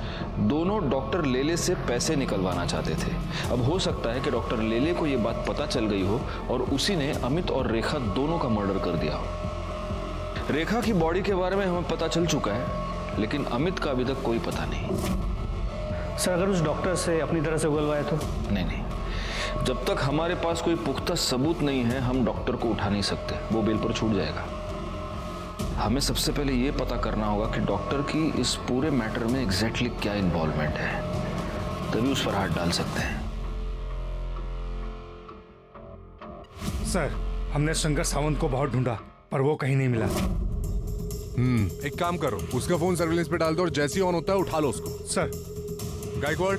दोनों डॉक्टर लेले से पैसे निकलवाना चाहते थे। अब हो सकता है कि डॉक्टर लेले को ये बात पता चल गई हो और उसी ने अमित और रेखा दोनों का मर्डर कर दिया हो। रेखा की बॉडी के बारे में हमें पता चल चुका है, लेकिन अमित का अभी तक कोई पता नहीं। सर अगर उस डॉक्टर से अपनी तरह से उगलवाए तो? नहीं, जब तक हमारे पास कोई पुख्ता सबूत नहीं है हम डॉक्टर को उठा नहीं सकते, वो बेल पर छूट जाएगा। हमें सबसे पहले ये पता करना होगा कि डॉक्टर की इस पूरे मैटर में एग्जैक्टली क्या इन्वॉल्वमेंट है, तभी उस पर हाथ डाल सकते हैं। सर हमने शंकर सावंत को बहुत ढूंढा पर वो कहीं नहीं मिला। एक काम करो, उसका फोन सर्विलेंस पे डाल दो और जैसे ही ऑन होता है उठा लो उसको। सर गायकवाड़,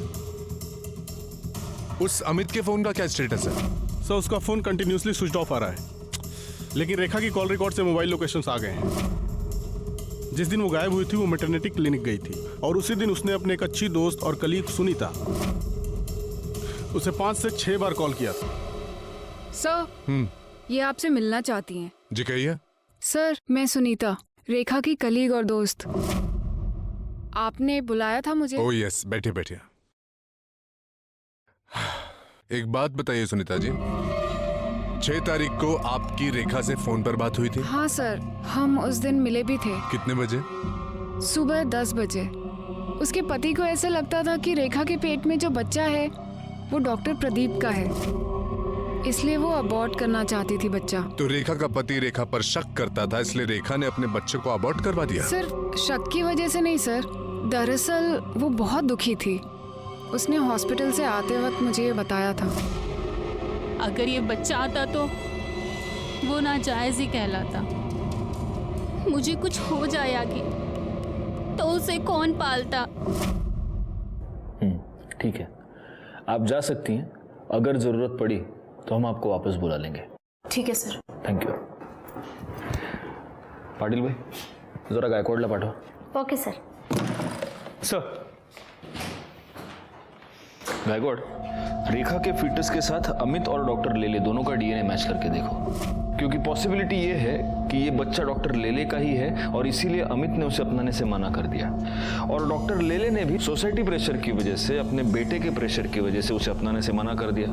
उस अमित के फोन का क्या स्टेटस है? सर उसका फोन कंटिन्यूसली स्विच ऑफ आ रहा है, लेकिन रेखा की कॉल रिकॉर्ड से मोबाइल लोकेशंस आ गए हैं। जिस दिन वो गायब हुई थी वो मैटरनिटी क्लिनिक गई थी और उसी दिन उसने अपने एक अच्छी दोस्त और कलीग सुनीता उसे 5 से 6 बार कॉल किया था। सर ये आपसे मिलना चाहती हैं। जी कहिए। सर मैं सुनीता, रेखा की कलीग और दोस्त। आपने बुलाया था मुझे। ओह यस, बैठिए बैठिए। एक बात बताइए सुनीता जी, 6 तारीख को आपकी रेखा से फोन पर बात हुई थी? हाँ सर, हम उस दिन मिले भी थे। कितने बजे? सुबह 10 बजे। उसके पति को ऐसा लगता था कि रेखा के पेट में जो बच्चा है वो डॉक्टर प्रदीप का है, इसलिए वो अबॉर्ट करना चाहती थी बच्चा। तो रेखा का पति रेखा पर शक करता था, इसलिए रेखा ने अपने बच्चे को अबॉर्ट करवा दिया? सर शक की वजह से नहीं सर, दरअसल वो बहुत दुखी थी। उसने हॉस्पिटल से आते वक्त मुझे ये बताया था। अगर ये बच्चा आता तो वो नाजायज ही कहलाता। मुझे कुछ हो जाए आगे तो उसे कौन पालता? ठीक है, आप जा सकती हैं। अगर जरूरत पड़ी तो हम आपको वापस बुला लेंगे। ठीक है सर। Thank you. पाटिल भाई जरा गायकवाड़ला पाठव। Okay sir. सर गायकवाड़, रेखा के फीटस के साथ अमित और डॉक्टर लेले दोनों का डीएनए मैच करके देखो, क्योंकि पॉसिबिलिटी ये है कि ये बच्चा डॉक्टर लेले का ही है और इसीलिए अमित ने उसे अपनाने से मना कर दिया। और डॉक्टर लेले ने भी सोसाइटी प्रेशर की वजह से, अपने बेटे के प्रेशर की वजह से उसे अपनाने से मना कर दिया।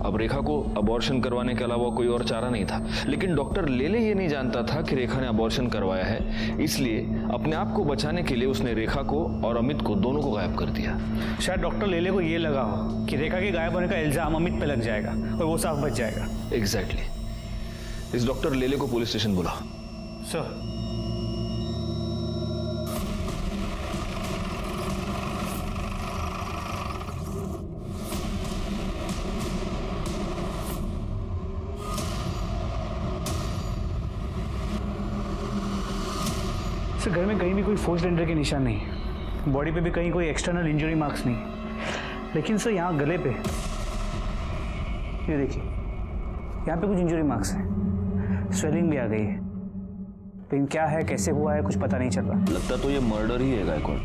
अब रेखा को अबॉर्शन करवाने के अलावा कोई और चारा नहीं था, लेकिन डॉक्टर लेले ये नहीं जानता था कि रेखा ने अबॉर्शन करवाया है, इसलिए अपने आप को बचाने के लिए उसने रेखा को और अमित को दोनों को गायब कर दिया। शायद डॉक्टर लेले को ये लगा हो कि रेखा के गायब होने का इल्जाम अमित पे लग जाएगा और वो साफ बच जाएगा। एग्जैक्टली। इस डॉक्टर लेले को पुलिस स्टेशन बुला। सर सर घर में कहीं भी कोई फोर्स्ड एंट्री के निशान नहीं, बॉडी पे भी कहीं कोई एक्सटर्नल इंजरी मार्क्स नहीं, लेकिन सर यहाँ गले पे ये देखिए, यहाँ पे कुछ इंजरी मार्क्स हैं, स्वेलिंग भी आ गई है, लेकिन क्या है कैसे हुआ है कुछ पता नहीं चल रहा। लगता तो ये मर्डर ही है गायकवाड़,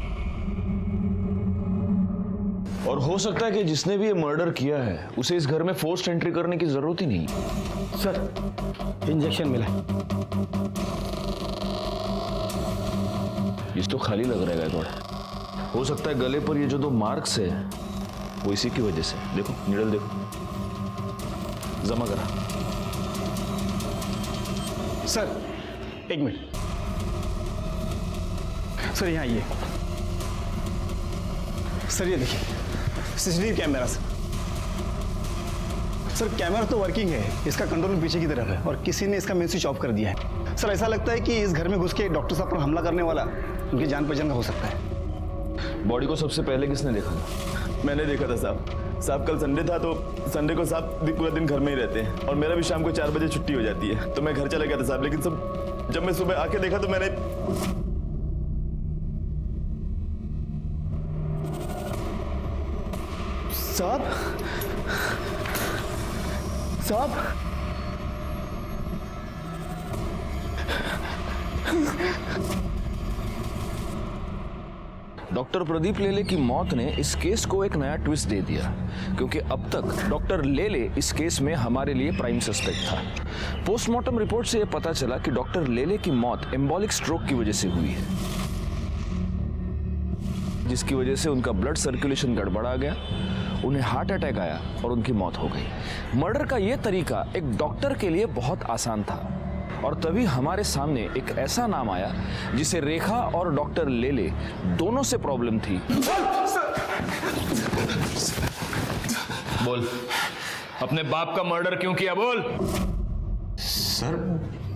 और हो सकता है कि जिसने भी ये मर्डर किया है उसे इस घर में फोर्स्ड एंट्री करने की जरूरत ही नहीं। सर इंजेक्शन मिला। इस तो खाली लग रहा है गायकवाड़। हो सकता है गले पर ये जो 2 मार्क्स है वो इसी की वजह से। देखो निडल देखो, जमा करा। सर 1 मिनट सर, यहाँ आइए सर, ये देखिए सीसीटीवी कैमरा। सर कैमरा तो वर्किंग है, इसका कंट्रोल पीछे की तरफ है और किसी ने इसका मेन स्विच ऑफ कर दिया है। सर ऐसा लगता है कि इस घर में घुस के डॉक्टर साहब पर हमला करने वाला उनकी जान पहचान का हो सकता है। बॉडी को सबसे पहले किसने देखा था? मैंने देखा था साहब कल संडे था तो संडे को साहब पूरा दिन घर में ही रहते हैं और मेरा भी शाम को 4 बजे छुट्टी हो जाती है, तो मैं घर चला गया था साहब। लेकिन सब जब मैं सुबह आके देखा तो मैंने साहब डॉक्टर प्रदीप लेले की मौत ने इस केस को एक नया ट्विस्ट दे दिया, क्योंकि अब तक डॉक्टर लेले इस केस में हमारे लिए प्राइम सस्पेक्ट था। पोस्टमार्टम रिपोर्ट से यह पता चला कि डॉक्टर लेले की मौत एम्बोलिक स्ट्रोक की वजह से हुई है, जिसकी वजह से उनका ब्लड सर्कुलेशन गड़बड़ा गया, उन्हें हार्ट अटैक आया और उनकी मौत हो गई। मर्डर का यह तरीका एक डॉक्टर के लिए बहुत आसान था, और तभी हमारे सामने एक ऐसा नाम आया जिसे रेखा और डॉक्टर लेले दोनों से प्रॉब्लम थी। बोल, अपने बाप का मर्डर क्यों किया? बोल। सर,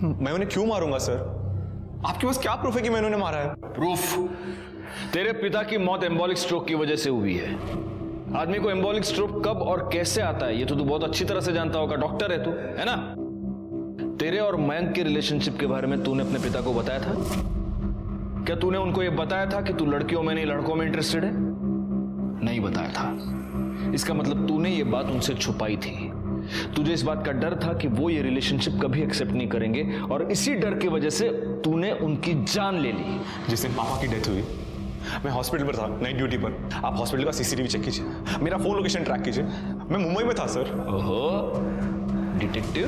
मैं उन्हें क्यों मारूंगा सर? आपके पास क्या प्रूफ है कि मैंने उन्हें मारा है? प्रूफ? तेरे पिता की मौत एम्बोलिक स्ट्रोक की वजह से हुई है। आदमी को एम्बोलिक स्ट्रोक कब और कैसे आता है ये तो तू बहुत अच्छी तरह से जानता होगा, डॉक्टर है तू, है ना? तेरे और मयंक के रिलेशनशिप के बारे में तूने अपने पिता को बताया था? क्या तूने उनको यह बताया था कि तू लड़कियों में नहीं लड़कों में इंटरेस्टेड है? नहीं बताया था। इसका मतलब तूने ये बात उनसे छुपाई थी। तुझे इस बात का डर था कि वो ये रिलेशनशिप कभी एक्सेप्ट नहीं करेंगे, और इसी डर की वजह से तूने उनकी जान ले ली। जिस दिन पापा की डेथ हुई, मैं हॉस्पिटल पर था, नाइट ड्यूटी पर। आप हॉस्पिटल का सीसीटीवी चेक कीजिए, मेरा फोन लोकेशन ट्रैक कीजिए। मैं मुंबई में था सर। ओहो, डिटेक्टिव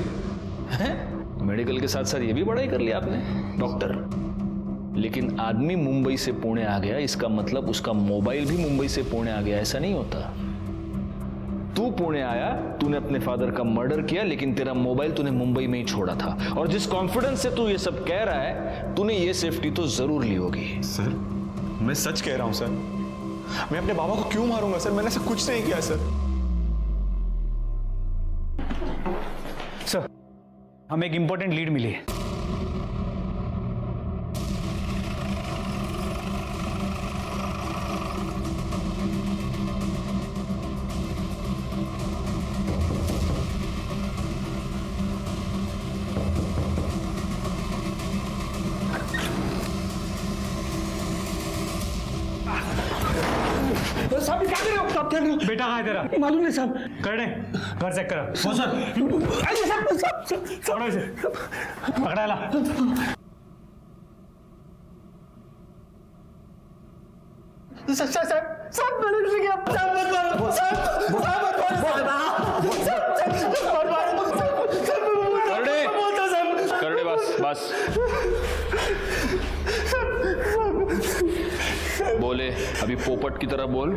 हैं? मेडिकल के साथ साथ ये भी पढ़ाई कर लिया आपने, डॉक्टर। लेकिन आदमी मुंबई से पुणे आ गया, इसका मतलब उसका मोबाइल भी मुंबई से पुणे आ गया, ऐसा नहीं होता। तू पुणे आया, तूने अपने फादर का मर्डर किया, लेकिन तेरा मोबाइल तूने मुंबई में ही छोड़ा था। और जिस कॉन्फिडेंस से तू ये सब कह रहा है, तूने ये सेफ्टी तो जरूर ली होगी। सर, मैं सच कह रहा हूं सर। मैं अपने बाबा को क्यों मारूंगा सर? मैंने ऐसा कुछ नहीं किया सर। सर, हमें एक इंपॉर्टेंट लीड मिली है। साहब क्या कर रहे हो? आप क्या कर रहे हो? बेटा कहाँ है तेरा? मालूम नहीं साहब। करने घर चेक करा। पकड़ो इसे, पकड़ा ला। साहब मैंने कुछ नहीं किया। साहब मत मारो, साहब करने बस बोले, अभी पोपट की तरह बोल,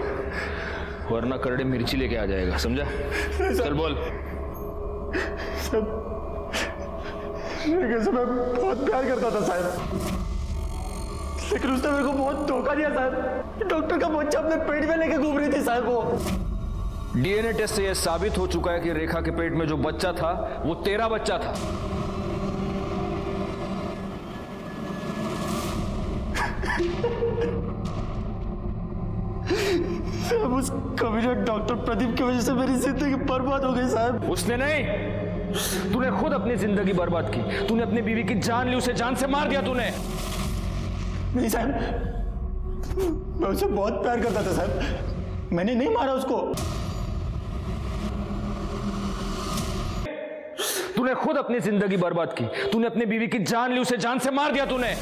वरना करड़े मिर्ची लेके आ जाएगा, समझा? चल बोल। मैं बहुत प्यार करता था साहब, लेकिन उसने मेरे को बहुत धोखा दिया साहब। डॉक्टर का बच्चा अपने पेट में लेके घूम रही थी साहब। वो डीएनए टेस्ट से यह साबित हो चुका है कि रेखा के पेट में जो बच्चा था वो तेरा बच्चा था। साहब, उस कमीने डॉक्टर प्रदीप की वजह से मेरी जिंदगी बर्बाद हो गई साहब। उसने नहीं, तूने खुद अपनी जिंदगी बर्बाद की। तूने अपनी बीवी की जान ली, उसे जान से मार दिया तूने। नहीं साहब, मैं उसे बहुत प्यार करता था साहब, मैंने नहीं मारा उसको। तूने खुद अपनी जिंदगी बर्बाद की। तूने अपनी बीवी की जान ली, उसे जान से मार दिया तूने।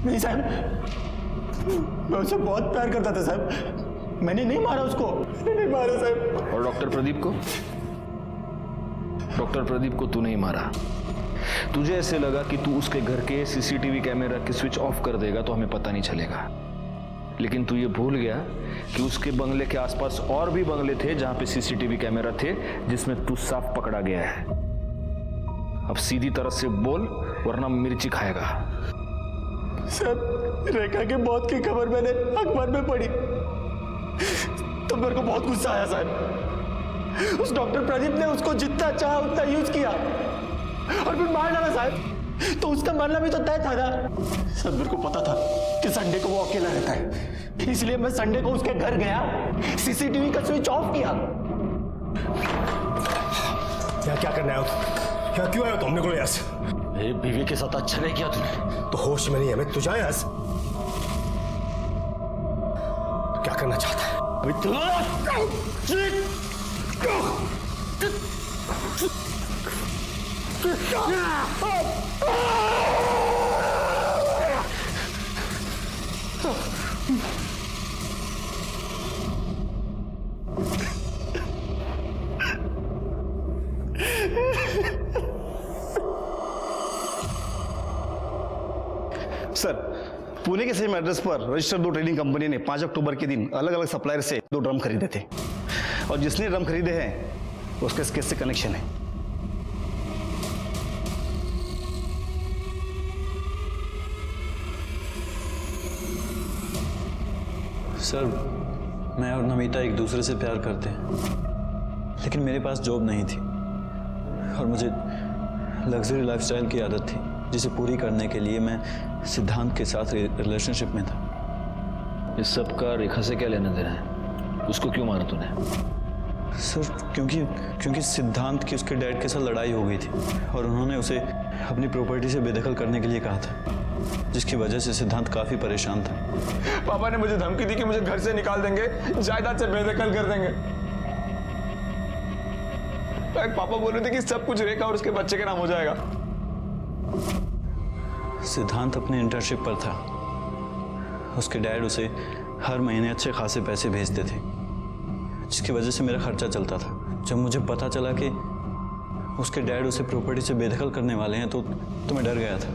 नहीं साहब, मैं उसे बहुत प्यार करता था साहब, मैंने नहीं मारा उसको। नहीं मारा साहब। और डॉक्टर प्रदीप को? डॉक्टर प्रदीप को तू नहीं मारा। तुझे ऐसे लगा कि तू उसके घर के सीसीटीवी कैमरा के स्विच ऑफ कर देगा तो हमें पता नहीं चलेगा, लेकिन तू ये भूल गया कि उसके बंगले के आसपास और भी बंगले थे जहां पे सीसीटीवी कैमरा थे, जिसमें तू साफ पकड़ा गया है। अब सीधी तरह से बोल, वरना मिर्ची खाएगा। साहब, रेखा की मौत की खबर मैंने अखबार में पढ़ी तो मेरे को बहुत गुस्सा आया साहब। उस डॉक्टर प्रदीप ने उसको जितना चाहा उतना यूज किया और फिर मार डाला साहब। तो उसका मरना भी तो तय था ना। सब मेरे को पता था कि संडे को वो अकेला रहता है, इसलिए मैं संडे को उसके घर गया, सीसीटीवी का स्विच ऑफ किया। क्या करना है? क्या क्यों आया तुमने को? यस, मेरी बीवी के साथ अच्छा नहीं किया तूने तो होश में नहीं है। मैं तुझे यस क्या करना चाहता है? अभी तू सर, पुणे के सेम एड्रेस पर रजिस्टर्ड 2 ट्रेडिंग कंपनी ने 5 अक्टूबर के दिन अलग अलग सप्लायर से 2 ड्रम खरीदे थे और जिसने ड्रम खरीदे हैं उसके इस केस से कनेक्शन है। सर, मैं और नमिता एक दूसरे से प्यार करते हैं, लेकिन मेरे पास जॉब नहीं थी और मुझे लग्जरी लाइफस्टाइल की आदत थी जिसे पूरी करने के लिए मैं सिद्धांत के साथ रिलेशनशिप में था। इस सब का रेखा से क्या लेना देना है? उसको क्यों मारा तूने? सर, क्योंकि सिद्धांत की उसके डैड के साथ लड़ाई हो गई थी और उन्होंने उसे अपनी प्रॉपर्टी से बेदखल करने के लिए कहा था, जिसकी वजह से सिद्धांत काफी परेशान था। पापा ने मुझे धमकी दी कि मुझे घर से निकाल देंगे, जायदाद से बेदखल कर देंगे। पापा बोल रहे थे कि सब कुछ रेखा और उसके बच्चे के नाम हो जाएगा। सिद्धांत अपने इंटर्नशिप पर था। उसके डैड उसे हर महीने अच्छे खासे पैसे भेजते थे, जिसकी वजह से मेरा खर्चा चलता था। जब मुझे पता चला कि उसके डैड उसे प्रॉपर्टी से बेदखल करने वाले हैं तो मैं डर गया था।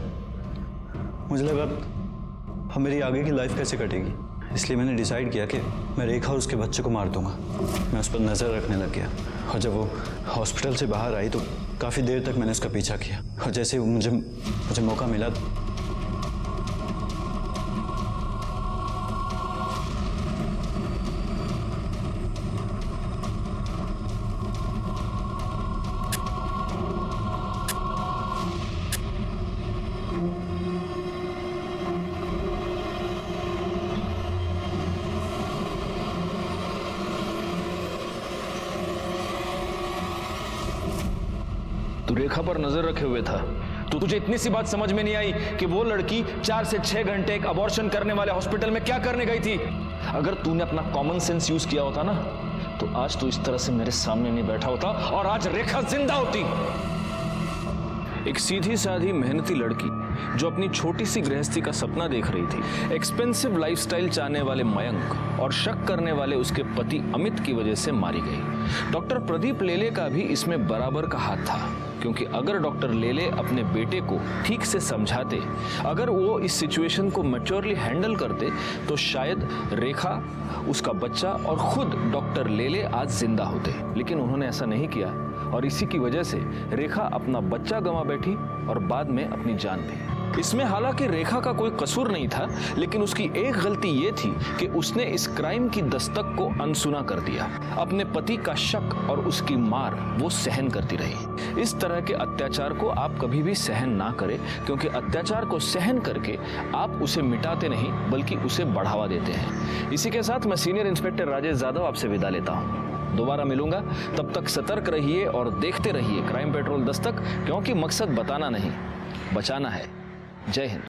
मुझे लगा अब मेरी आगे की लाइफ कैसे कटेगी, इसलिए मैंने डिसाइड किया कि मैं रेखा और उसके बच्चे को मार दूंगा। मैं उस पर नज़र रखने लग गया और जब वो हॉस्पिटल से बाहर आई तो काफ़ी देर तक मैंने उसका पीछा किया और जैसे ही मुझे मौका मिला तू रेखा पर नजर रखे हुए था, तो तुझे इतनी सी बात समझ में नहीं आई कि वो लड़की 4 से 6 घंटे एक अबॉर्शन करने वाले हॉस्पिटल में क्या करने गई थी? अगर तूने अपना कॉमन सेंस यूज किया होता ना, तो आज तू इस तरह से मेरे सामने नहीं बैठा होता और आज रेखा जिंदा होती। एक सीधी साधी मेहनती लड़की जो अपनी छोटी सी गृहस्थी का सपना देख रही थी, एक्सपेंसिव लाइफस्टाइल चाहने वाले मयंक और शक करने वाले उसके पति अमित की वजह से मारी गई। डॉक्टर प्रदीप लेले का भी इसमें बराबर का हाथ था, क्योंकि अगर डॉक्टर लेले अपने बेटे को ठीक से समझाते, अगर वो इस सिचुएशन को मैच्योरली हैंडल करते, तो शायद रेखा, उसका बच्चा और खुद डॉक्टर लेले आज जिंदा होते। लेकिन उन्होंने ऐसा नहीं किया और इसी की वजह से रेखा अपना बच्चा गंवा बैठी और बाद में अपनी जान भी। इसमें हालांकि रेखा का कोई कसूर नहीं था, लेकिन उसकी एक गलती ये थी कि उसने इस क्राइम की दस्तक को अनसुना कर दिया। अपने पति का शक और उसकी मार वो सहन करती रही। इस तरह के अत्याचार को आप कभी भी सहन ना करें, क्योंकि अत्याचार को सहन करके आप उसे मिटाते नहीं बल्कि उसे बढ़ावा देते हैं। इसी के साथ मैं सीनियर इंस्पेक्टर राजेश यादव आपसे विदा लेता हूँ। दोबारा मिलूंगा, तब तक सतर्क रहिए और देखते रहिए क्राइम पेट्रोल दस्तक, क्योंकि मकसद बताना नहीं, बचाना है। जय हिंद।